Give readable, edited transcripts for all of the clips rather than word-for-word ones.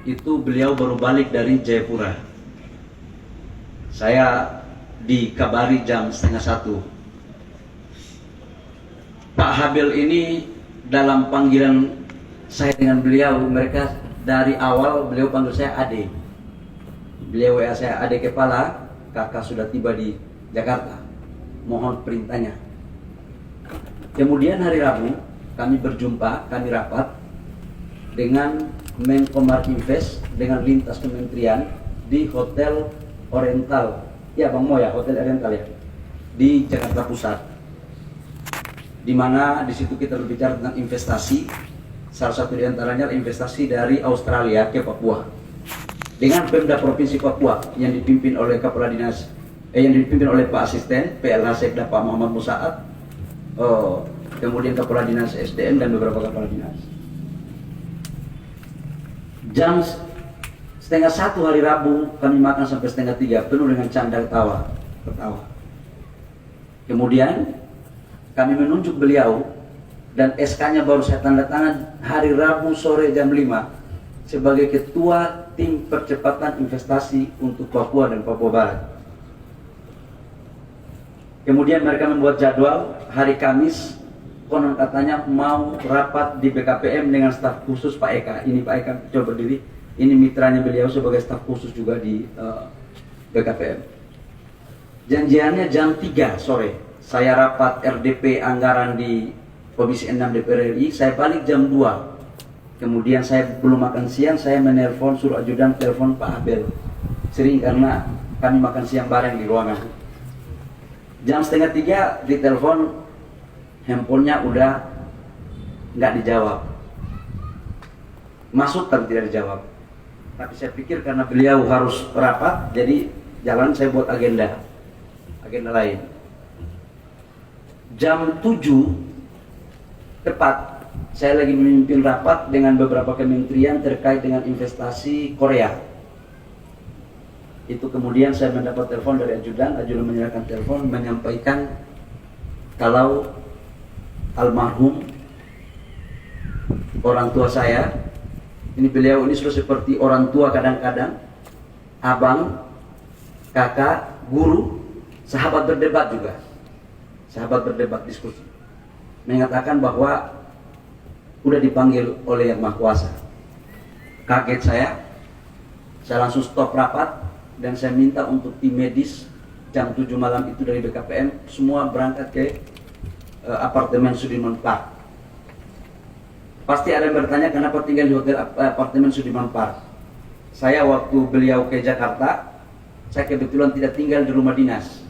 itu beliau baru balik dari Jayapura. Saya dikabari jam 12:30. Pak Habil ini dalam panggilan saya dengan beliau, mereka dari awal beliau panggil saya Ade. Beliau WA saya, Ade kepala, kakak sudah tiba di Jakarta, mohon perintahnya. Kemudian hari Rabu kami berjumpa, kami rapat dengan Menko Marinvest dengan lintas kementerian di Hotel Oriental, ya Bang Mo ya, Hotel Oriental ya, di Jakarta Pusat. Di mana di situ kita berbicara tentang investasi, salah satu di antaranya investasi dari Australia ke Papua. Dengan Pemda Provinsi Papua yang dipimpin oleh Kepala Dinas, yang dipimpin oleh Pak Asisten PLH Sekda Pak Muhammad Musaad, kemudian Kepala Dinas SDM dan beberapa Kepala Dinas. Jam 12:30 hari Rabu kami makan sampai 2:30 penuh dengan canda ketawa. Kemudian kami menunjuk beliau dan SK-nya baru saya tanda tangan hari Rabu sore jam 5 sebagai ketua tim percepatan investasi untuk Papua dan Papua Barat. Kemudian mereka membuat jadwal hari Kamis, konon katanya mau rapat di BKPM dengan staf khusus Pak Eka. Ini Pak Eka coba berdiri, ini mitranya beliau sebagai staf khusus juga di BKPM. Janjiannya jam 3 sore. Saya rapat RDP anggaran di Komisi 6 DPR RI, saya balik jam 2. Kemudian saya belum makan siang, saya menelpon, suruh ajudan telepon Pak Abel. Sering karena kami makan siang bareng di ruangan. Jam 2:30 ditelepon, handphonenya udah nggak dijawab. Masuk tapi tidak dijawab. Tapi saya pikir karena beliau harus rapat, jadi jalan saya buat agenda lain. Jam 7 tepat saya lagi memimpin rapat dengan beberapa kementerian terkait dengan investasi Korea. Itu kemudian saya mendapat telepon dari ajudan menyerahkan telepon menyampaikan kalau almarhum orang tua saya, ini beliau ini sudah seperti orang tua kadang-kadang, abang, kakak, guru, sahabat berdebat juga. Sahabat berdebat diskusi. Mengatakan bahwa udah dipanggil oleh Yang Maha Kuasa. Kaget saya langsung stop rapat dan saya minta untuk tim medis jam 7 malam itu dari BKPM semua berangkat ke apartemen Sudirman Park. Pasti ada yang bertanya kenapa tinggal di hotel apartemen Sudirman Park. Saya waktu beliau ke Jakarta, saya kebetulan tidak tinggal di rumah dinas.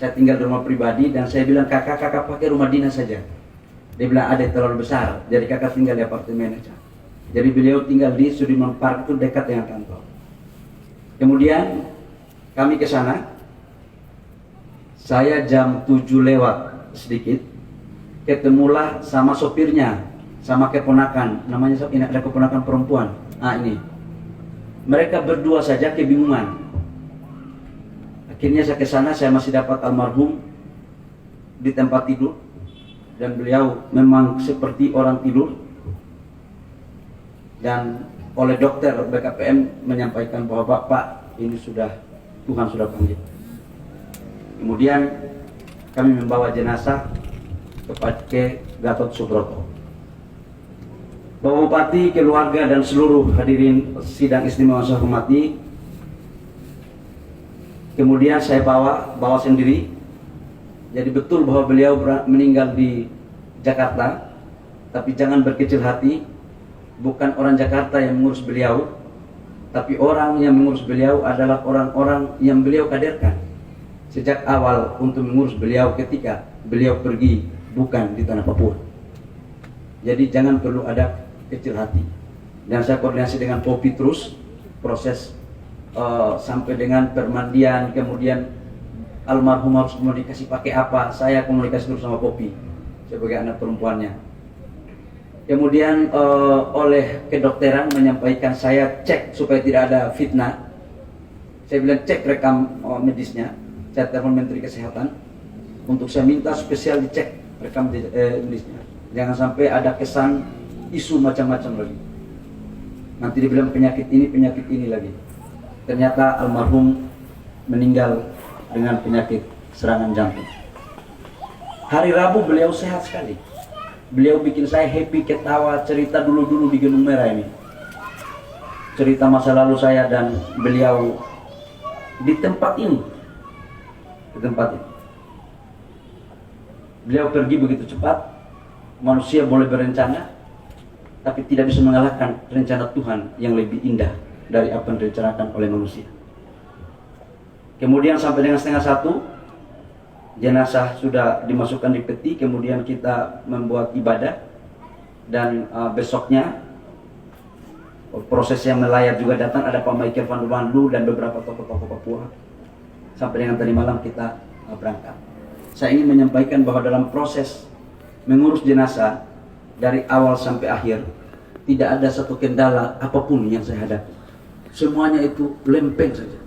Saya tinggal di rumah pribadi dan saya bilang kakak pakai rumah dinas saja. Dia bilang ada terlalu besar, jadi kakak tinggal di apartemen aja. Jadi beliau tinggal di Sudirman Park itu dekat dengan kantor. Kemudian kami ke sana. Saya jam 7 lewat sedikit ketemulah sama sopirnya, sama keponakan, namanya ini ada keponakan perempuan. Ini. Mereka berdua saja kebingungan. Akhirnya saya ke sana, saya masih dapat almarhum di tempat tidur dan beliau memang seperti orang tidur. Dan oleh dokter BKPM menyampaikan bahwa Bapak ini Tuhan sudah panggil. Kemudian kami membawa jenazah ke Gatot Subroto. Bapak Bupati, keluarga dan seluruh hadirin sidang istimewa saya hormati. Kemudian saya bawa sendiri. Jadi betul bahwa beliau meninggal di Jakarta, tapi jangan berkecil hati. Bukan orang Jakarta yang mengurus beliau, tapi orang yang mengurus beliau adalah orang-orang yang beliau kaderkan sejak awal untuk mengurus beliau ketika beliau pergi bukan di tanah Papua. Jadi jangan perlu ada kecil hati. Dan saya koordinasi dengan Popi terus proses sampai dengan permandian, kemudian almarhum harus komunikasi pakai apa, saya komunikasi terus sama Popi sebagai anak perempuannya. Kemudian oleh kedokteran menyampaikan saya cek supaya tidak ada fitnah. Saya bilang cek rekam medisnya. Saya telepon Menteri Kesehatan untuk saya minta spesial dicek rekam medisnya. Jangan sampai ada kesan isu macam-macam lagi. Nanti dibilang penyakit ini lagi. Ternyata almarhum meninggal dengan penyakit serangan jantung. Hari Rabu beliau sehat sekali. Beliau bikin saya happy, ketawa, cerita dulu-dulu di Gunung Merah ini. Cerita masa lalu saya dan beliau di tempat ini. Di tempat ini. Beliau pergi begitu cepat. Manusia boleh berencana, tapi tidak bisa mengalahkan rencana Tuhan yang lebih indah dari apa yang direncanakan oleh manusia. Kemudian sampai dengan 12:30, jenazah sudah dimasukkan di peti. Kemudian kita membuat ibadah. Dan besoknya proses yang melayat juga datang. Ada Pak Michael van der Wandu dan beberapa tokoh-tokoh Papua. Sampai dengan tadi malam kita berangkat. Saya ingin menyampaikan bahwa dalam proses mengurus jenazah dari awal sampai akhir tidak ada satu kendala apapun yang saya hadapi. Semuanya itu lempeng saja,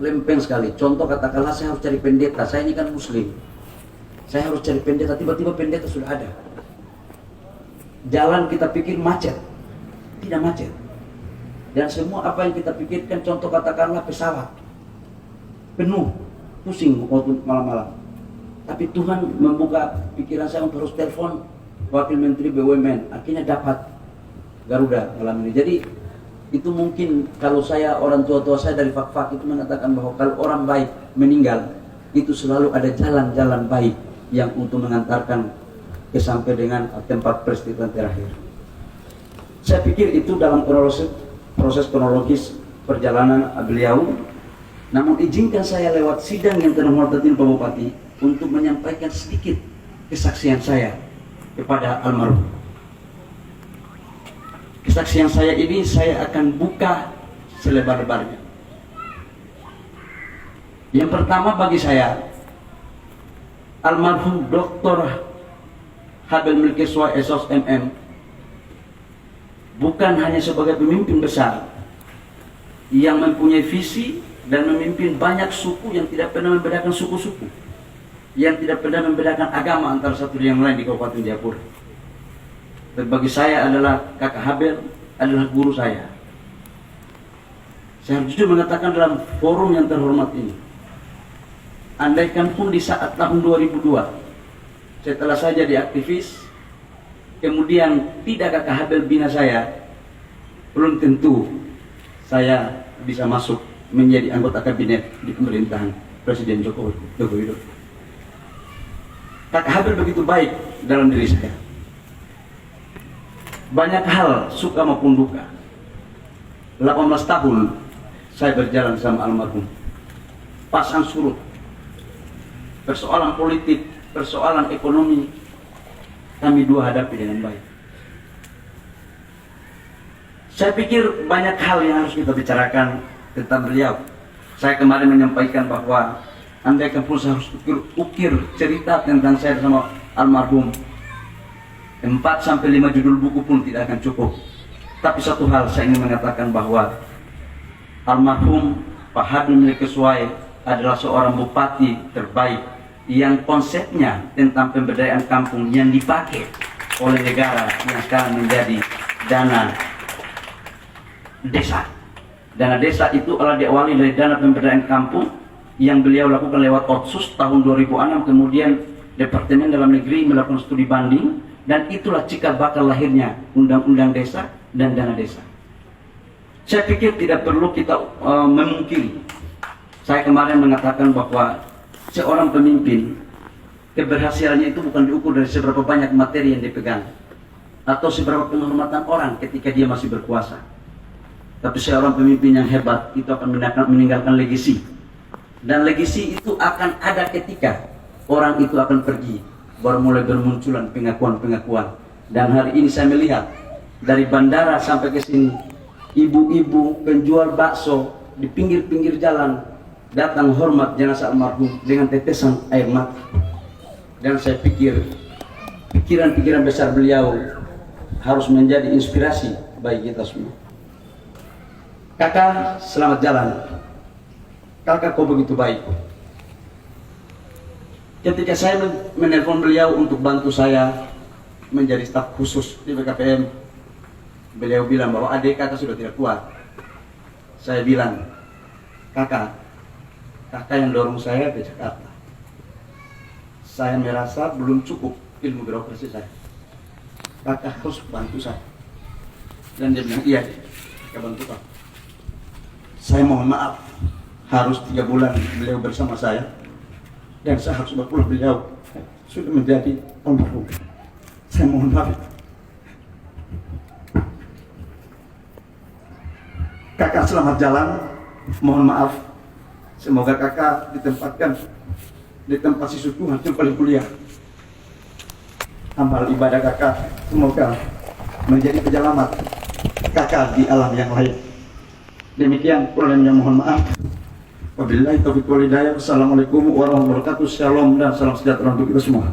lempeng sekali. Contoh katakanlah saya harus cari pendeta, saya ini kan muslim, saya harus cari pendeta, tiba-tiba pendeta sudah ada. Jalan kita pikir macet, tidak macet. Dan semua apa yang kita pikirkan, contoh katakanlah pesawat penuh, pusing waktu malam-malam. Tapi Tuhan membuka pikiran saya untuk harus telepon Wakil Menteri BUMN. Akhirnya dapat Garuda malam ini. Jadi itu mungkin kalau saya, orang tua-tua saya dari fak-fak itu mengatakan bahwa kalau orang baik meninggal, itu selalu ada jalan-jalan baik yang untuk mengantarkan sampai dengan tempat peristiwa terakhir. Saya pikir itu dalam proses kronologis perjalanan beliau. Namun izinkan saya lewat sidang yang terhormatin Pak Bupati untuk menyampaikan sedikit kesaksian saya kepada almarhum. Kesaksian saya ini saya akan buka selebar-lebarnya. Yang pertama bagi saya, almarhum Dr. Habel Milkeswa SOS MM bukan hanya sebagai pemimpin besar yang mempunyai visi dan memimpin banyak suku yang tidak pernah membedakan suku-suku, yang tidak pernah membedakan agama antara satu dengan yang lain di Kabupaten Jayapura. Dan bagi saya adalah Kakak Habel adalah guru saya. Saya harus jujur mengatakan dalam forum yang terhormat ini, andaikan pun di saat tahun 2002 setelah saya jadi aktivis, kemudian tidak Kakak Habel bina saya, belum tentu saya bisa masuk menjadi anggota kabinet di pemerintahan Presiden Joko Widodo. Kakak Habel begitu baik dalam diri saya. Banyak hal suka maupun duka. 18 tahun saya berjalan sama almarhum. Pasang surut, persoalan politik, persoalan ekonomi, kami dua hadapi dengan baik. Saya pikir banyak hal yang harus kita bicarakan tentang beliau. Saya kemarin menyampaikan bahwa andaikan pun saya harus ukir cerita tentang saya sama almarhum, 4-5 judul buku pun tidak akan cukup. Tapi satu hal saya ingin mengatakan bahwa almarhum Pak Habel Milkeswa adalah seorang bupati terbaik yang konsepnya tentang pemberdayaan kampung yang dipakai oleh negara yang sekarang menjadi dana desa. Dana desa itu adalah diawali dari dana pemberdayaan kampung yang beliau lakukan lewat Otsus tahun 2006, kemudian Departemen Dalam Negeri melakukan studi banding, dan itulah cikal bakal lahirnya Undang-Undang Desa dan Dana Desa. Saya pikir tidak perlu kita memungkiri. Saya kemarin mengatakan bahwa seorang pemimpin, keberhasilannya itu bukan diukur dari seberapa banyak materi yang dipegang atau seberapa penghormatan orang ketika dia masih berkuasa. Tapi seorang pemimpin yang hebat itu akan meninggalkan legasi. Dan legasi itu akan ada ketika orang itu akan pergi, baru mulai bermunculan pengakuan-pengakuan. Dan hari ini saya melihat dari bandara sampai ke sini, ibu-ibu penjual bakso di pinggir-pinggir jalan datang hormat jenazah almarhum dengan tetesan air mata. Dan saya pikir pikiran-pikiran besar beliau harus menjadi inspirasi bagi kita semua. Kakak, selamat jalan. Kakak, kau begitu baik. Ketika saya menelpon beliau untuk bantu saya menjadi staf khusus di BKPM, Beliau bilang bahwa adik kakak sudah tidak kuat. Saya bilang, kakak yang dorong saya ke Jakarta. Saya merasa belum cukup ilmu birokrasi saya. Kakak harus bantu saya. Dan dia bilang, iya deh, kakak bantu kakak. Saya mohon maaf, harus 3 bulan beliau bersama saya. Dan saya harus berpulang, beliau sudah menjadi almarhum. Saya mohon maaf. Kakak selamat jalan, mohon maaf. Semoga kakak ditempatkan di tempat siswa Tuhan yang paling mulia. Amal ibadah kakak semoga menjadi penyelamat kakak di alam yang lain. Demikian kurang yang mohon maaf. Wabillahi taufiq wal hidayah. Wassalamualaikum warahmatullahi wabarakatuh. Shalom dan salam sejahtera untuk kita semua.